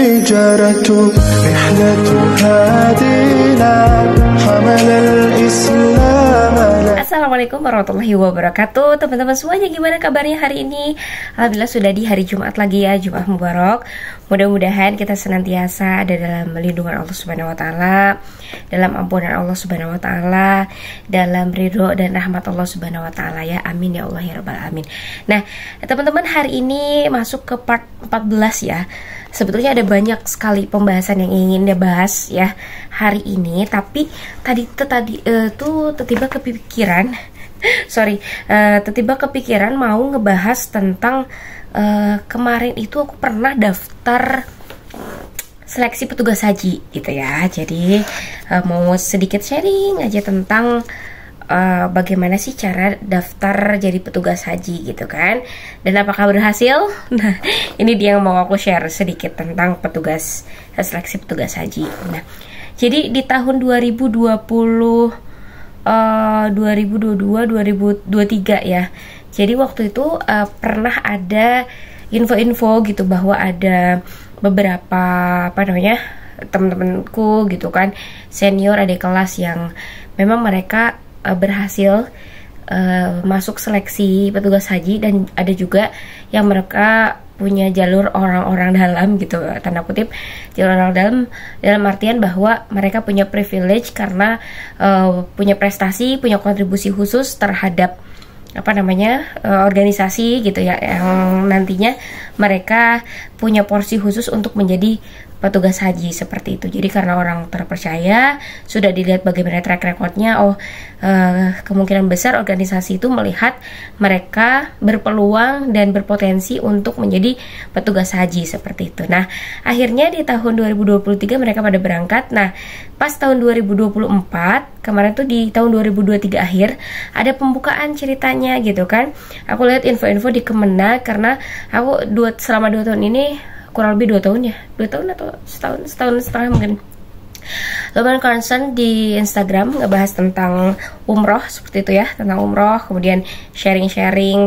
الهجرة رحلة هادينا حمل الإسلام. Assalamualaikum warahmatullahi wabarakatuh. Teman-teman semuanya, gimana kabarnya hari ini? Alhamdulillah sudah di hari Jumat lagi ya, Jumat Mubarak. Mudah-mudahan kita senantiasa ada dalam lindungan Allah Subhanahu wa taala, dalam ampunan Allah Subhanahu wa taala, dalam ridho dan rahmat Allah Subhanahu wa taala ya. Amin ya Allah ya rabbal alamin. Nah, teman-teman, hari ini masuk ke part 14 ya. Sebetulnya ada banyak sekali pembahasan yang ingin dibahas ya hari ini, tapi tadi tiba-tiba kepikiran tiba-tiba kepikiran mau ngebahas tentang kemarin itu aku pernah daftar seleksi petugas haji gitu ya. Jadi mau sedikit sharing aja tentang bagaimana sih cara daftar jadi petugas haji gitu kan, dan apakah berhasil. Nah, ini dia yang mau aku share sedikit tentang seleksi petugas haji. Nah, jadi di tahun 2022 2023 ya, jadi waktu itu pernah ada info-info gitu bahwa ada beberapa teman-temanku gitu kan, senior adik kelas yang memang mereka berhasil masuk seleksi petugas haji, dan ada juga yang mereka punya jalur orang-orang dalam gitu, tanda kutip jalur orang dalam artian bahwa mereka punya privilege karena punya prestasi, punya kontribusi khusus terhadap organisasi gitu ya, yang nantinya mereka punya porsi khusus untuk menjadi petugas haji seperti itu. Jadi karena orang terpercaya, sudah dilihat bagaimana track recordnya, kemungkinan besar organisasi itu melihat mereka berpeluang dan berpotensi untuk menjadi petugas haji seperti itu. Nah, akhirnya di tahun 2023 mereka pada berangkat. Nah, pas tahun 2024 kemarin tuh, di tahun 2023 akhir ada pembukaan ceritanya gitu kan. Aku lihat info-info di Kemenag karena aku selama 2 tahun ini, kurang lebih 2 tahun ya, 2 tahun atau setahun setengah mungkin, lumayan concern di Instagram ngebahas tentang umroh seperti itu ya, tentang umroh, kemudian sharing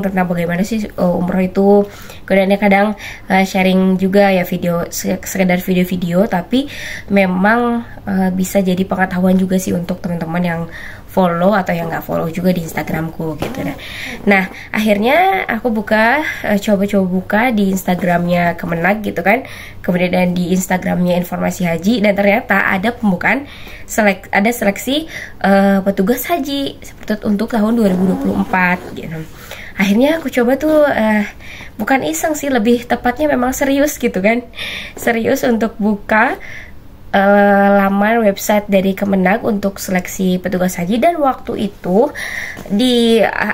tentang bagaimana sih umroh itu, kemudian kadang sharing juga ya sekedar video-video, tapi memang bisa jadi pengetahuan juga sih untuk teman-teman yang follow atau yang nggak follow juga di Instagramku gitu. Nah, akhirnya aku coba-coba buka di Instagramnya Kemenag gitu kan, kemudian di Instagramnya Informasi Haji, dan ternyata ada pembukaan seleksi petugas haji seperti untuk tahun 2024 gitu. Akhirnya aku coba tuh, bukan iseng sih, lebih tepatnya memang serius gitu kan, serius untuk buka laman website dari Kemenag untuk seleksi petugas haji. Dan waktu itu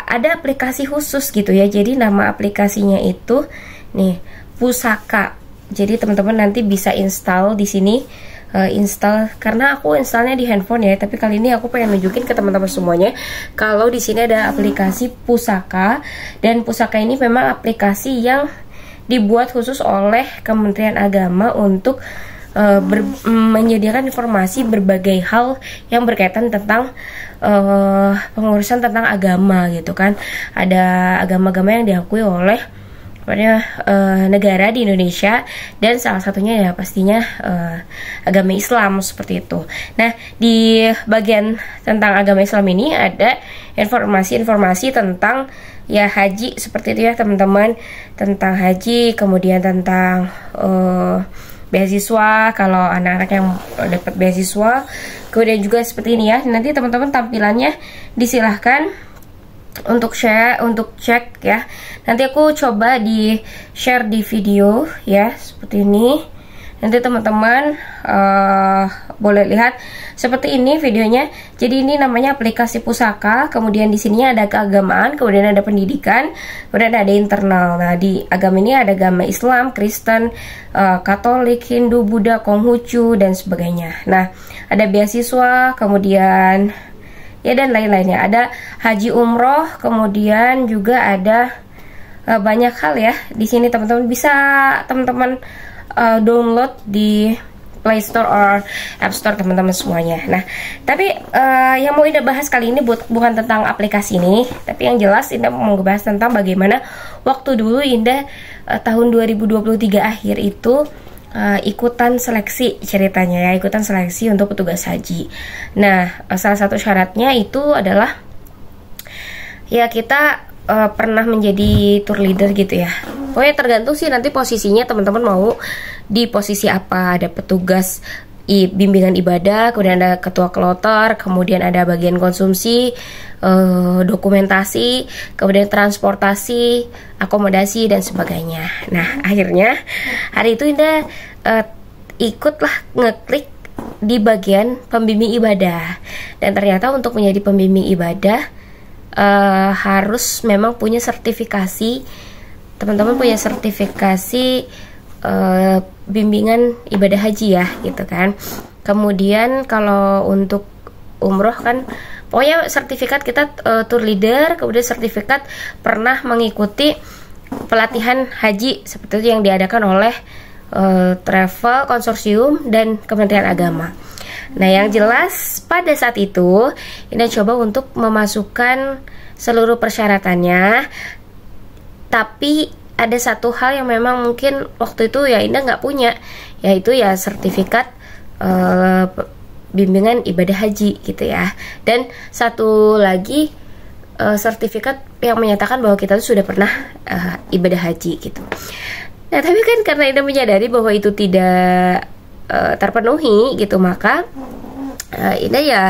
ada aplikasi khusus gitu ya. Jadi nama aplikasinya itu nih, Pusaka. Jadi teman-teman nanti bisa install di sini, install, karena aku installnya di handphone ya, tapi kali ini aku pengen nunjukin ke teman-teman semuanya kalau di sini ada aplikasi Pusaka, dan Pusaka ini memang aplikasi yang dibuat khusus oleh Kementerian Agama untuk menyediakan informasi berbagai hal yang berkaitan tentang pengurusan tentang agama gitu kan. Ada agama-agama yang diakui oleh negara di Indonesia, dan salah satunya ya pastinya agama Islam seperti itu. Nah, di bagian tentang agama Islam ini ada informasi-informasi tentang ya haji seperti itu ya teman-teman, tentang haji, kemudian tentang beasiswa kalau anak-anak yang dapat beasiswa, kemudian juga seperti ini ya. Nanti teman-teman tampilannya disilahkan untuk cek ya. Nanti aku coba di share di video ya, seperti ini. Nanti teman-teman boleh lihat seperti ini videonya. Jadi ini namanya aplikasi Pusaka. Kemudian di sini ada keagamaan, kemudian ada pendidikan, kemudian ada internal. Nah, di agama ini ada agama Islam, Kristen, Katolik, Hindu, Buddha, Konghucu, dan sebagainya. Nah, ada beasiswa, kemudian ya dan lain-lainnya. Ada haji umroh, kemudian juga ada banyak hal ya. Di sini teman-teman bisa download di Play Store or App Store teman-teman semuanya. Nah, tapi yang mau Indah bahas kali ini bukan tentang aplikasi ini, tapi yang jelas Indah mau ngebahas tentang bagaimana waktu dulu Indah tahun 2023 akhir itu ikutan seleksi ceritanya ya, ikutan seleksi untuk petugas haji. Nah, salah satu syaratnya itu adalah ya kita pernah menjadi tour leader gitu ya. Pokoknya tergantung sih nanti posisinya teman-teman mau di posisi apa. Ada petugas bimbingan ibadah, kemudian ada ketua kloter, kemudian ada bagian konsumsi, dokumentasi, kemudian transportasi, akomodasi dan sebagainya. Nah, akhirnya hari itu Indah ikutlah ngeklik di bagian pembimbing ibadah. Dan ternyata untuk menjadi pembimbing ibadah harus memang punya sertifikasi. Teman-teman punya sertifikasi bimbingan ibadah haji ya gitu kan. Kemudian kalau untuk umroh kan pokoknya sertifikat kita tour leader, kemudian sertifikat pernah mengikuti pelatihan haji seperti itu yang diadakan oleh travel konsorsium dan Kementerian Agama. Nah, yang jelas pada saat itu Indah coba untuk memasukkan seluruh persyaratannya, tapi ada satu hal yang memang mungkin waktu itu ya Indah nggak punya, yaitu ya sertifikat bimbingan ibadah haji gitu ya. Dan satu lagi sertifikat yang menyatakan bahwa kita tuh sudah pernah ibadah haji gitu. Nah, tapi kan karena Indah menyadari bahwa itu tidak terpenuhi gitu, maka Indah ya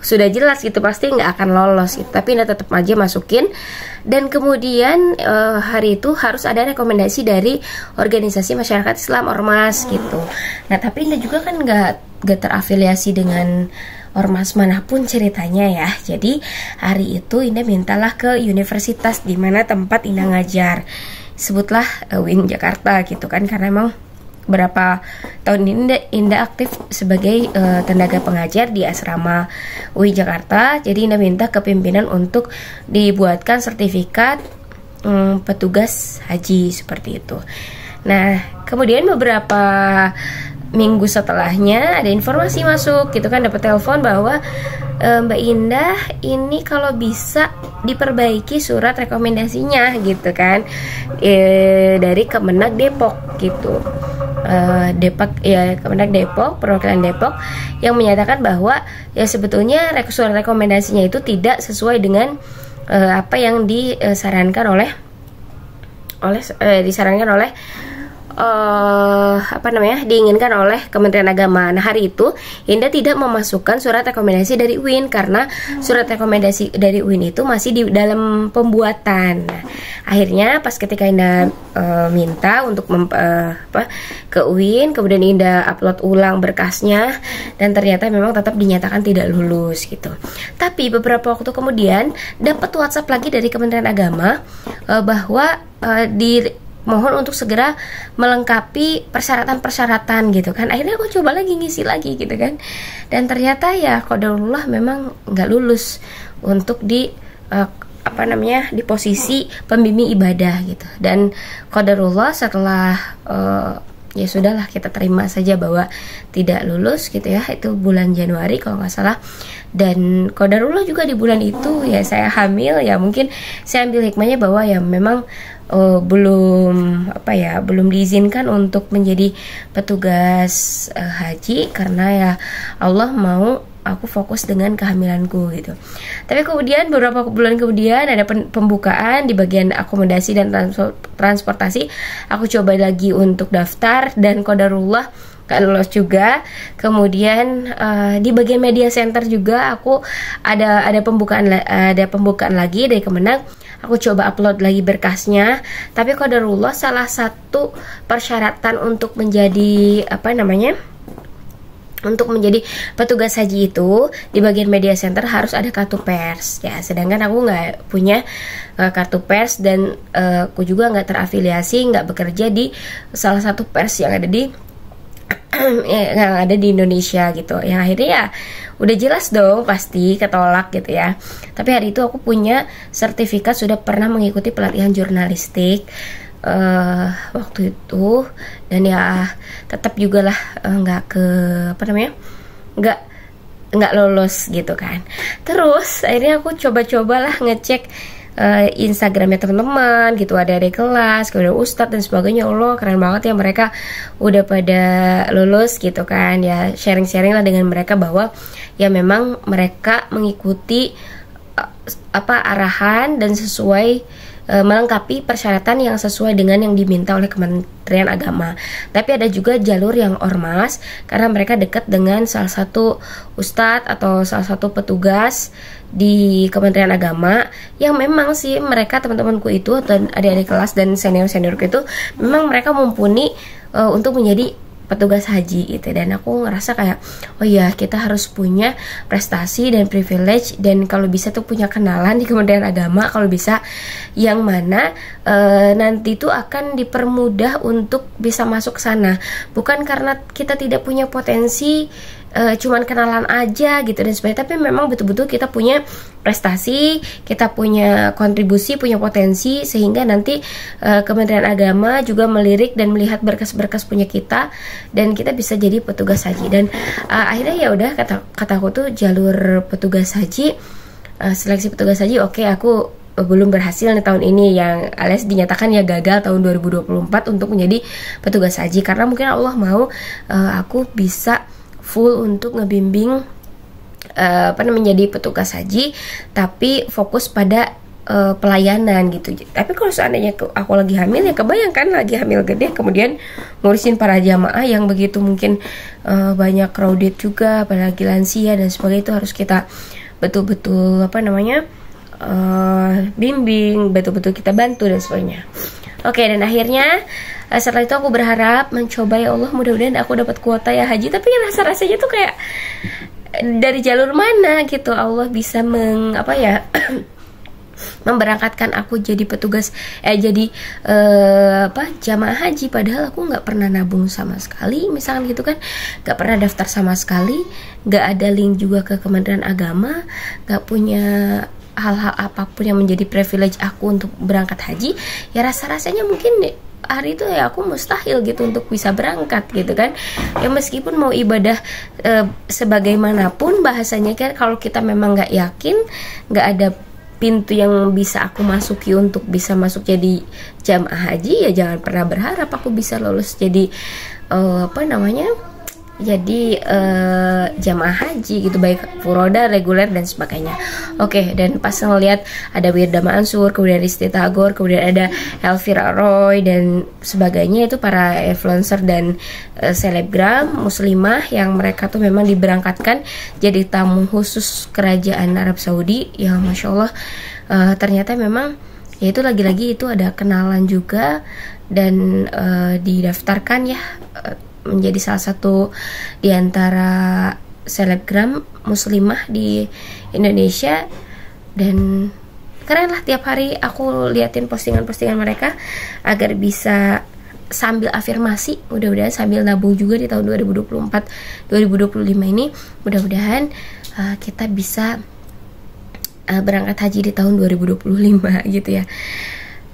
sudah jelas gitu pasti nggak akan lolos gitu. Tapi Indah tetap aja masukin. Dan kemudian hari itu harus ada rekomendasi dari organisasi masyarakat Islam Ormas gitu. Nah, tapi Indah juga kan nggak terafiliasi dengan ormas manapun ceritanya ya. Jadi hari itu Indah mintalah ke universitas di mana tempat Indah ngajar. Sebutlah UIN Jakarta gitu kan, karena emang berapa tahun ini Indah aktif sebagai tenaga pengajar di asrama UI Jakarta. Jadi Indah minta ke pimpinan untuk dibuatkan sertifikat petugas haji seperti itu. Nah, kemudian beberapa minggu setelahnya ada informasi masuk gitu kan, dapat telepon bahwa Mbak Indah ini kalau bisa diperbaiki surat rekomendasinya gitu kan, dari Kemenag Depok gitu. Kemenag Depok, perwakilan Depok yang menyatakan bahwa ya sebetulnya surat rekomendasinya itu tidak sesuai dengan apa yang disarankan oleh diinginkan oleh Kementerian Agama. Nah, hari itu Indah tidak memasukkan surat rekomendasi dari UIN karena surat rekomendasi dari UIN itu masih di dalam pembuatan. Nah, akhirnya pas ketika Indah minta untuk ke UIN, kemudian Indah upload ulang berkasnya dan ternyata memang tetap dinyatakan tidak lulus gitu. Tapi beberapa waktu kemudian dapat WhatsApp lagi dari Kementerian Agama bahwa mohon untuk segera melengkapi persyaratan-persyaratan gitu kan. Akhirnya aku coba lagi ngisi lagi gitu kan. Dan ternyata ya qadarullah memang nggak lulus untuk di posisi pembimbing ibadah gitu. Dan qadarullah setelah ya sudahlah, kita terima saja bahwa tidak lulus gitu ya. Itu bulan Januari kalau nggak salah. Dan qadarullah juga di bulan itu ya saya hamil, ya mungkin saya ambil hikmahnya bahwa ya memang belum diizinkan untuk menjadi petugas haji karena ya Allah mau aku fokus dengan kehamilanku gitu. Tapi kemudian beberapa bulan kemudian ada pembukaan di bagian akomodasi dan transportasi. Aku coba lagi untuk daftar dan qadarullah gak lolos juga. Kemudian di bagian media center juga aku ada pembukaan lagi dari Kemenag. Aku coba upload lagi berkasnya, tapi qadarullah salah satu persyaratan untuk menjadi petugas haji itu di bagian media center harus ada kartu pers ya. Sedangkan aku nggak punya kartu pers dan aku juga nggak terafiliasi, nggak bekerja di salah satu pers yang ada di Indonesia gitu. Yang akhirnya ya udah jelas dong pasti ketolak gitu ya. Tapi hari itu aku punya sertifikat sudah pernah mengikuti pelatihan jurnalistik waktu itu, dan ya tetap juga lah nggak lolos gitu kan. Terus akhirnya aku coba-cobalah ngecek Instagramnya teman-teman gitu, ada kelas, kemudian ustadz dan sebagainya. Allah, keren banget ya, mereka udah pada lulus gitu kan ya. Sharing-sharing lah dengan mereka bahwa ya memang mereka mengikuti arahan dan sesuai melengkapi persyaratan yang sesuai dengan yang diminta oleh Kementerian Agama. Tapi ada juga jalur yang ormas karena mereka dekat dengan salah satu ustadz atau salah satu petugas di Kementerian Agama yang memang sih mereka, teman-temanku itu dan adik-adik kelas dan senior-seniorku itu memang mereka mumpuni untuk menjadi petugas haji gitu. Dan aku ngerasa kayak, oh ya, kita harus punya prestasi dan privilege, dan kalau bisa tuh punya kenalan di Kementerian Agama, kalau bisa yang mana nanti tuh akan dipermudah untuk bisa masuk sana, bukan karena kita tidak punya potensi, cuman kenalan aja gitu dan sebagainya, tapi memang betul-betul kita punya prestasi, kita punya kontribusi, punya potensi, sehingga nanti Kementerian Agama juga melirik dan melihat berkas-berkas punya kita, dan kita bisa jadi petugas haji. Dan akhirnya ya udah, kataku tuh jalur petugas haji, seleksi petugas haji, oke, aku belum berhasil nih tahun ini, yang alias dinyatakan ya gagal tahun 2024 untuk menjadi petugas haji, karena mungkin Allah mau aku bisa full untuk ngebimbing menjadi petugas haji, tapi fokus pada pelayanan gitu. Tapi kalau seandainya aku lagi hamil, ya kebayangkan lagi hamil gede, kemudian ngurusin para jamaah yang begitu mungkin banyak crowded juga, apalagi lansia dan sebagainya, itu harus kita betul-betul bimbing, betul-betul kita bantu dan sebagainya. Oke, dan akhirnya setelah itu aku berharap mencoba, ya Allah, mudah-mudahan aku dapat kuota ya haji. Tapi rasa-rasanya tuh kayak dari jalur mana gitu Allah bisa memberangkatkan aku jadi petugas jamaah haji, padahal aku nggak pernah nabung sama sekali, misalkan gitu kan, nggak pernah daftar sama sekali, nggak ada link juga ke Kementerian Agama, nggak punya hal-hal apapun yang menjadi privilege aku untuk berangkat haji. Ya rasa-rasanya mungkin hari itu ya aku mustahil gitu untuk bisa berangkat gitu kan. Ya meskipun mau ibadah sebagaimanapun bahasanya kan, kalau kita memang nggak yakin, nggak ada pintu yang bisa aku masuki untuk bisa masuk jadi jamaah haji, ya jangan pernah berharap aku bisa lolos jadi jadi jamaah haji gitu, baik furoda, reguler dan sebagainya. Oke, dan pas ngeliat ada Wirda Mansur, kemudian Risti Tagor, kemudian ada Elvira Roy dan sebagainya, itu para influencer dan selebgram muslimah yang mereka tuh memang diberangkatkan jadi tamu khusus kerajaan Arab Saudi. Ya Masya Allah, ternyata memang ya itu lagi-lagi itu ada kenalan juga, dan didaftarkan ya menjadi salah satu di antara selebgram muslimah di Indonesia. Dan keren lah, tiap hari aku liatin postingan-postingan mereka agar bisa sambil afirmasi, mudah-mudahan sambil nabung juga di tahun 2024-2025 ini, mudah-mudahan kita bisa berangkat haji di tahun 2025 gitu ya.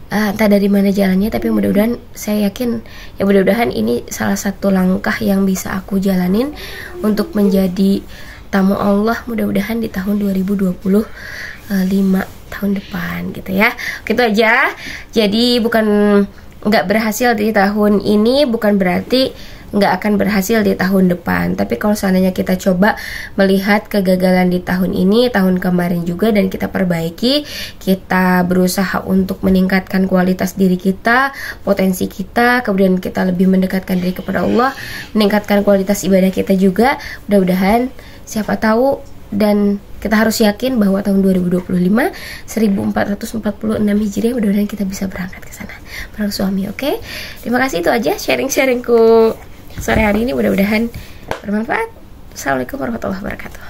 Entah dari mana jalannya, tapi mudah-mudahan, saya yakin ya, mudah-mudahan ini salah satu langkah yang bisa aku jalanin untuk menjadi tamu Allah, mudah-mudahan di tahun 2025 tahun depan gitu ya. Gitu aja. Jadi bukan nggak berhasil di tahun ini bukan berarti nggak akan berhasil di tahun depan. Tapi kalau seandainya kita coba melihat kegagalan di tahun ini, tahun kemarin juga, dan kita perbaiki, kita berusaha untuk meningkatkan kualitas diri kita, potensi kita, kemudian kita lebih mendekatkan diri kepada Allah, meningkatkan kualitas ibadah kita juga, mudah-mudahan siapa tahu, dan kita harus yakin bahwa tahun 2025 1446 Hijriah, mudah-mudahan kita bisa berangkat ke sana bareng suami. Oke? Terima kasih, itu aja sharing-sharingku sore hari ini, mudah-mudahan bermanfaat. Assalamualaikum warahmatullahi wabarakatuh.